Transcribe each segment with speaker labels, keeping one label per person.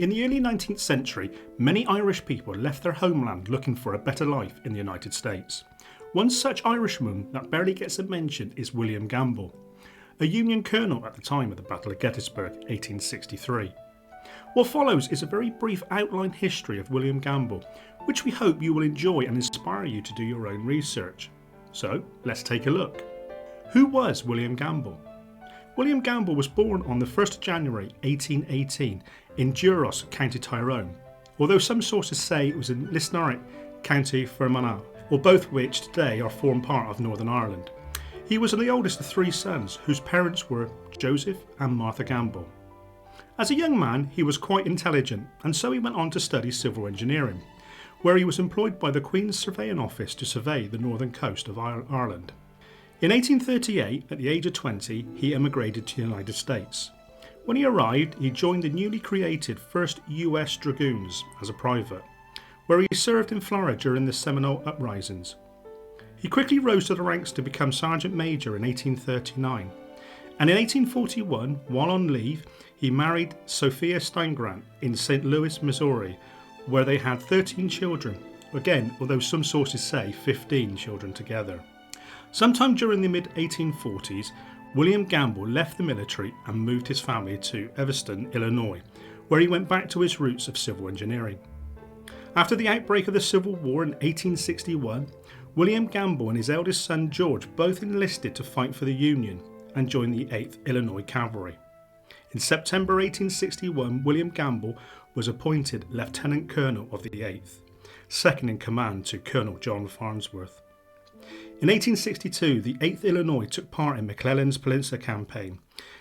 Speaker 1: In the early 19th century, many Irish people left their homeland looking for a better life in the United States. One such Irishman that barely gets a mention is William Gamble, a Union colonel at the time of the Battle of Gettysburg, 1863. What follows is a very brief outline history of William Gamble, which we hope you will enjoy and inspire you to do your own research. So, let's take a look. Who was William Gamble? William Gamble was born on the 1st of January 1818 in Duros, County Tyrone, although some sources say it was in Lisnarrick, County Fermanagh, or both which today are form part of Northern Ireland. He was the oldest of three sons, whose parents were Joseph and Martha Gamble. As a young man, he was quite intelligent, and so he went on to study civil engineering, where he was employed by the Queen's Surveying Office to survey the northern coast of Ireland. In 1838, at the age of 20, he emigrated to the United States. When he arrived, he joined the newly created 1st US Dragoons as a private, where he served in Florida during the Seminole uprisings. He quickly rose to the ranks to become Sergeant Major in 1839, and in 1841, while on leave, he married Sophia Steingrant in St. Louis, Missouri, where they had 13 children, again, although some sources say 15 children together. Sometime during the mid-1840s, William Gamble left the military and moved his family to Evanston, Illinois, where he went back to his roots of civil engineering. After the outbreak of the Civil War in 1861, William Gamble and his eldest son George both enlisted to fight for the Union and joined the 8th Illinois Cavalry. In September 1861, William Gamble was appointed Lieutenant Colonel of the 8th, second in command to Colonel John Farnsworth. In 1862, the 8th Illinois took part in McClellan's Peninsula Campaign,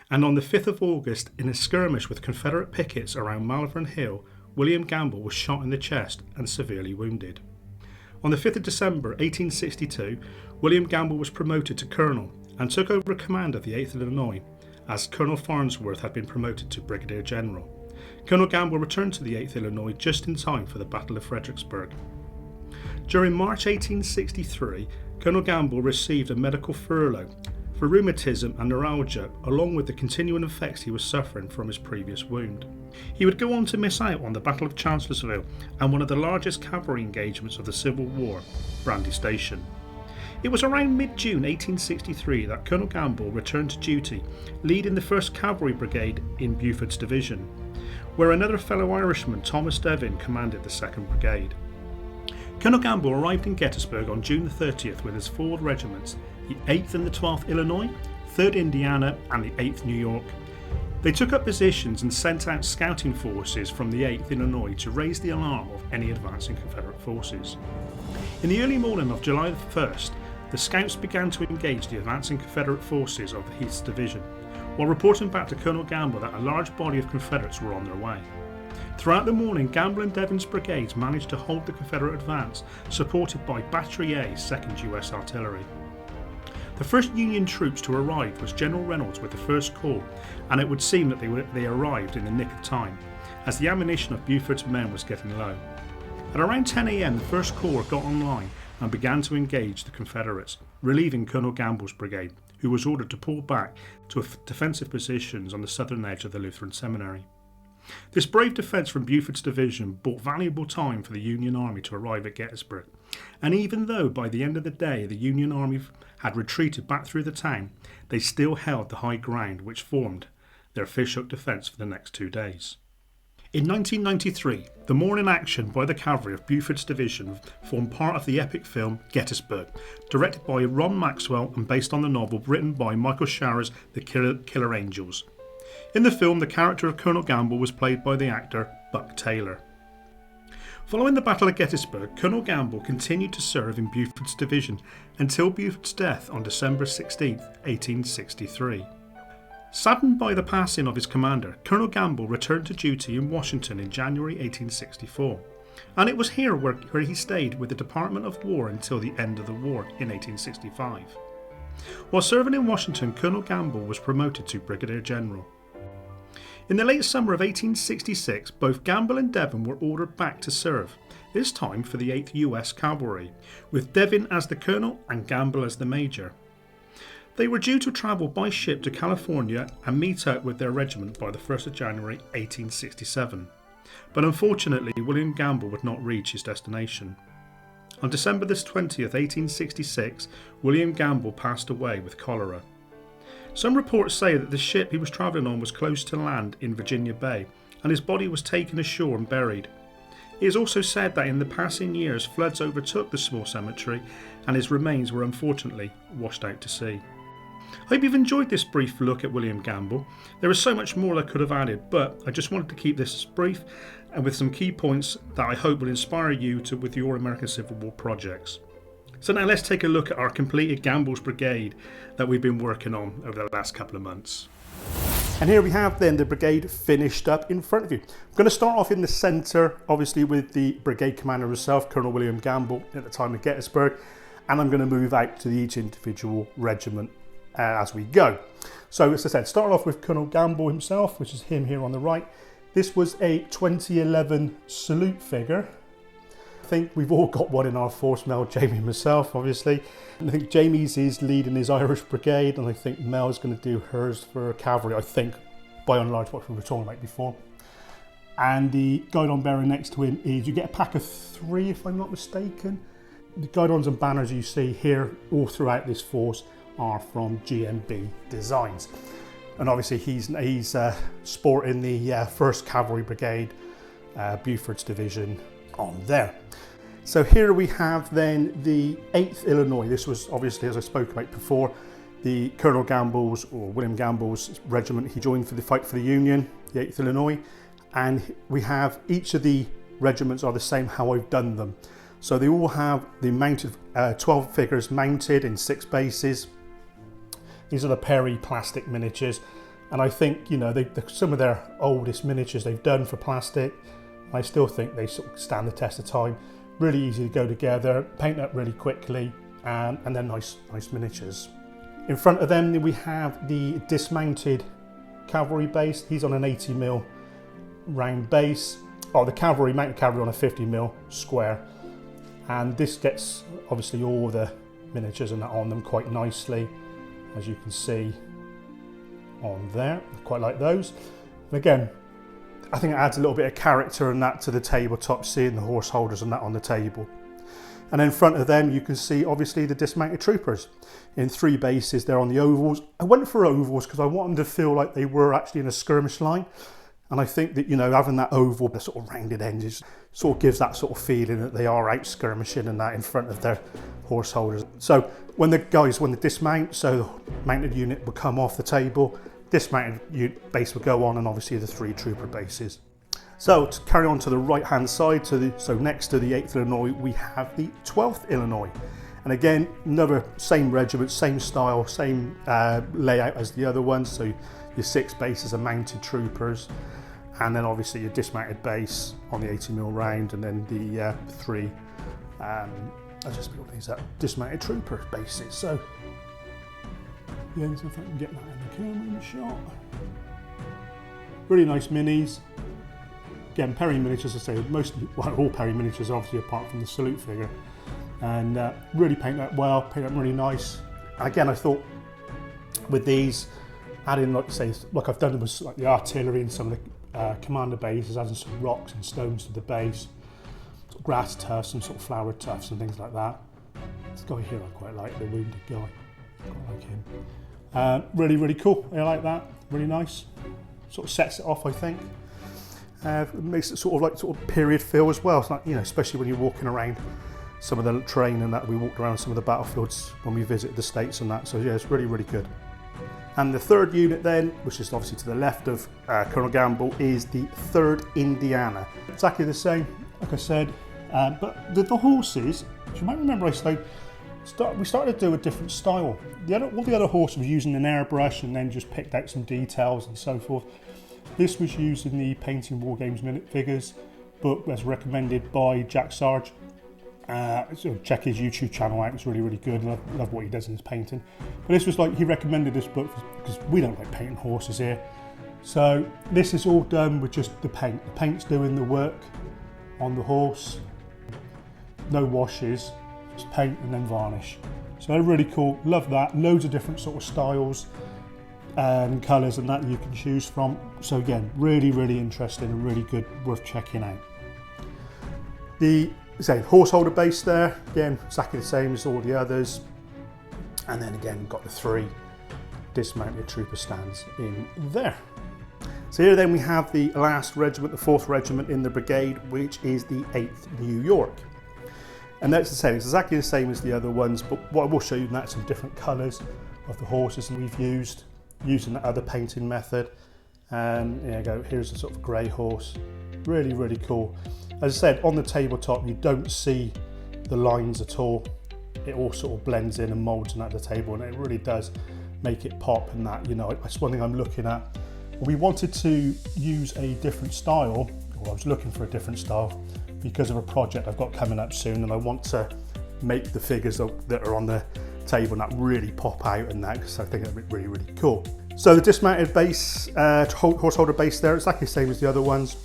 Speaker 1: and on the 5th of August, in a skirmish with Confederate pickets around Malvern Hill, William Gamble was shot in the chest and severely wounded. On the 5th of December 1862, William Gamble was promoted to Colonel and took over command of the 8th Illinois, as Colonel Farnsworth had been promoted to Brigadier General. Colonel Gamble returned to the 8th Illinois just in time for the Battle of Fredericksburg. During March 1863, Colonel Gamble received a medical furlough for rheumatism and neuralgia, along with the continuing effects he was suffering from his previous wound. He would go on to miss out on the Battle of Chancellorsville and one of the largest cavalry engagements of the Civil War, Brandy Station. It was around mid-June 1863 that Colonel Gamble returned to duty, leading the 1st Cavalry Brigade in Buford's division, where another fellow Irishman, Thomas Devin, commanded the 2nd Brigade. Colonel Gamble arrived in Gettysburg on June 30th with his 4 regiments, the 8th and the 12th Illinois, 3rd Indiana and the 8th New York. They took up positions and sent out scouting forces from the 8th Illinois to raise the alarm of any advancing Confederate forces. In the early morning of July 1st, the scouts began to engage the advancing Confederate forces of Heath's division, while reporting back to Colonel Gamble that a large body of Confederates were on their way. Throughout the morning, Gamble and Devin's brigades managed to hold the Confederate advance, supported by Battery A, 2nd US Artillery. The first Union troops to arrive was General Reynolds with the 1st Corps, and it would seem that they arrived in the nick of time, as the ammunition of Buford's men was getting low. At around 10 a.m, the 1st Corps got online and began to engage the Confederates, relieving Colonel Gamble's brigade, who was ordered to pull back to defensive positions on the southern edge of the Lutheran Seminary. This brave defence from Buford's division bought valuable time for the Union Army to arrive at Gettysburg, and even though by the end of the day the Union Army had retreated back through the town, they still held the high ground which formed their fishhook defence for the next 2 days. In 1993, the morning action by the cavalry of Buford's division formed part of the epic film Gettysburg, directed by Ron Maxwell and based on the novel written by Michael Sharer's The Killer Angels. In the film, the character of Colonel Gamble was played by the actor Buck Taylor. Following the Battle of Gettysburg, Colonel Gamble continued to serve in Buford's division until Buford's death on December 16, 1863. Saddened by the passing of his commander, Colonel Gamble returned to duty in Washington in January 1864, and it was here where he stayed with the Department of War until the end of the war in 1865. While serving in Washington, Colonel Gamble was promoted to Brigadier General. In the late summer of 1866, both Gamble and Devin were ordered back to serve, this time for the 8th US Cavalry, with Devin as the colonel and Gamble as the major. They were due to travel by ship to California and meet up with their regiment by the 1st of January 1867. But unfortunately, William Gamble would not reach his destination. On December the 20th, 1866, William Gamble passed away with cholera. Some reports say that the ship he was travelling on was close to land in Virginia Bay, and his body was taken ashore and buried. It is also said that in the passing years, floods overtook the small cemetery, and his remains were unfortunately washed out to sea. I hope you've enjoyed this brief look at William Gamble. There is so much more I could have added, but I just wanted to keep this brief and with some key points that I hope will inspire you with your American Civil War projects. So now let's take a look at our completed Gamble's Brigade that we've been working on over the last couple of months. And here we have then the brigade finished up in front of you. I'm going to start off in the centre, obviously with the brigade commander himself, Colonel William Gamble, at the time of Gettysburg, and I'm going to move out to each individual regiment as we go. So as I said, start off with Colonel Gamble himself, which is him here on the right. This was a 2011 salute figure. I think we've all got one in our force, Mel, Jamie and myself, obviously. And I think Jamie's is leading his Irish brigade, and I think Mel's going to do hers for cavalry, I think, by and large, what we were talking about before. And the guidon bearer next to him is, you get a pack of 3, if I'm not mistaken. The guidons and banners you see here all throughout this force are from GMB Designs. And obviously he's sporting the 1st Cavalry Brigade, Buford's division on there. So here we have then the 8th Illinois. This was obviously, as I spoke about before, the Colonel Gamble's, or William Gamble's regiment. He joined for the fight for the Union, the 8th Illinois. And we have each of the regiments are the same how I've done them. So they all have the mounted 12 figures mounted in 6 bases. These are the Perry plastic miniatures, and I think, you know, some of their oldest miniatures they've done for plastic. I still think they sort of stand the test of time. Really easy to go together, paint up really quickly, and they're nice miniatures. In front of them we have the dismounted cavalry base. He's on an 80mm round base. Oh, the cavalry, mounted cavalry on a 50mm square. And this gets obviously all the miniatures and that on them quite nicely, as you can see on there. I quite like those. And again, I think it adds a little bit of character and that to the tabletop, seeing the horse holders and that on the table. And in front of them you can see obviously the dismounted troopers in 3 bases. They're on the ovals. I went for ovals because I want them to feel like they were actually in a skirmish line. And I think that, you know, having that oval, the sort of rounded edges, sort of gives that sort of feeling that they are out skirmishing and that in front of their horse holders. So when they dismount, so the mounted unit would come off the table, dismounted base would go on, and obviously the 3 trooper bases. So to carry on to the right hand side, so next to the 8th Illinois, we have the 12th Illinois. And again, another same regiment, same style, same layout as the other ones. So your 6 bases are mounted troopers, and then obviously your dismounted base on the 80mm round, and then the 3 I just built these up, dismounted trooper bases. So yeah, so if I can get that in the camera in the shot. Really nice minis. Again, Perry miniatures, I say, all Perry miniatures obviously, apart from the salute figure. And really paint that well, paint them really nice. Again, I thought with these, adding, like say, like I've done with like the artillery and some of the commander bases, adding some rocks and stones to the base, sort of grass tufts, some sort of flower tufts and things like that. This guy here I quite like, the wounded guy, I quite like him. Really, really cool. I like that. Really nice. Sort of sets it off, I think. It makes it sort of period feel as well. It's like, you know, especially when you're walking around some of the terrain and that. We walked around some of the battlefields when we visited the States and that. So yeah, it's really, really good. And the 3rd unit then, which is obviously to the left of Colonel Gamble, is the 3rd Indiana. Exactly the same, like I said, but the horses, you might remember we started to do a different style. All the other horses were using an airbrush and then just picked out some details and so forth. This was using the Painting Wargames minifigures book as recommended by Jack Scharge. So check his YouTube channel out, it's really, really good. I love what he does in his painting. But this was like, he recommended this book because we don't like painting horses here. So this is all done with just the paint. The paint's doing the work on the horse. No washes, just paint and then varnish. So really cool, love that. Loads of different sort of styles. colours and that you can choose from. So again, really, really interesting and really good, worth checking out. The horse holder base there, again, exactly the same as all the others. And then again, got the 3 dismounted trooper stands in there. So here then we have the last regiment, the 4th regiment in the brigade, which is the 8th New York. And that's the same, it's exactly the same as the other ones, but what I will show you now is some different colours of the horses that we've used, using the other painting method. And there you go, here's a sort of grey horse, really, really cool. As I said, on the tabletop, you don't see the lines at all. It all sort of blends in and moulds in at the table, and it really does make it pop. And that, you know, that's one thing I'm looking at. We wanted to use a different style, or I was looking for a different style because of a project I've got coming up soon, and I want to make the figures that are on the table and that really pop out, and that, because I think it'd be really, really cool. So the dismounted base, horse holder base there, it's exactly the same as the other ones.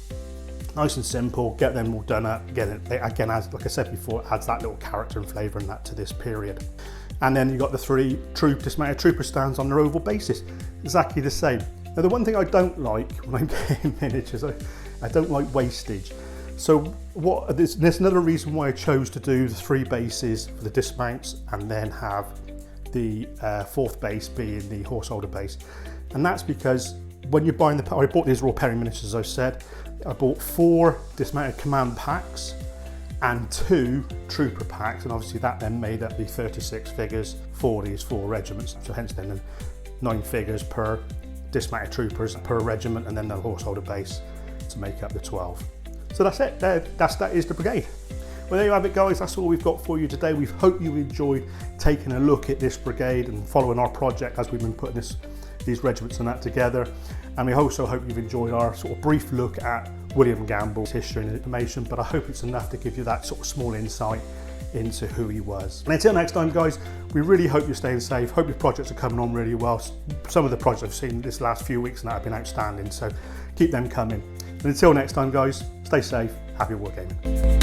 Speaker 1: Nice and simple, get them all done up. Again, as like I said before, it adds that little character and flavour and that to this period. And then you've got the 3 dismounted trooper stands on their oval basis, exactly the same. Now the one thing I don't like when I'm getting miniatures, I don't like wastage. So there's another reason why I chose to do the 3 bases for the dismounts and then have the 4th base being the horse holder base. And that's because when you're buying I bought these Royal Perry miniatures, as I said. I bought 4 dismounted command packs and 2 trooper packs, and obviously that then made up the 36 figures for these 4 regiments. So hence then 9 figures per dismounted troopers per regiment, and then the horse holder base to make up the 12. So that's it, that is the brigade. Well, there you have it, guys, that's all we've got for you today. We hope you enjoyed taking a look at this brigade and following our project as we've been putting these regiments and that together. And we also hope you've enjoyed our sort of brief look at William Gamble's history and information, but I hope it's enough to give you that sort of small insight into who he was. And until next time, guys, we really hope you're staying safe. Hope your projects are coming on really well. Some of the projects I've seen this last few weeks and that have been outstanding, so keep them coming. And until next time, guys, stay safe, happy wargaming.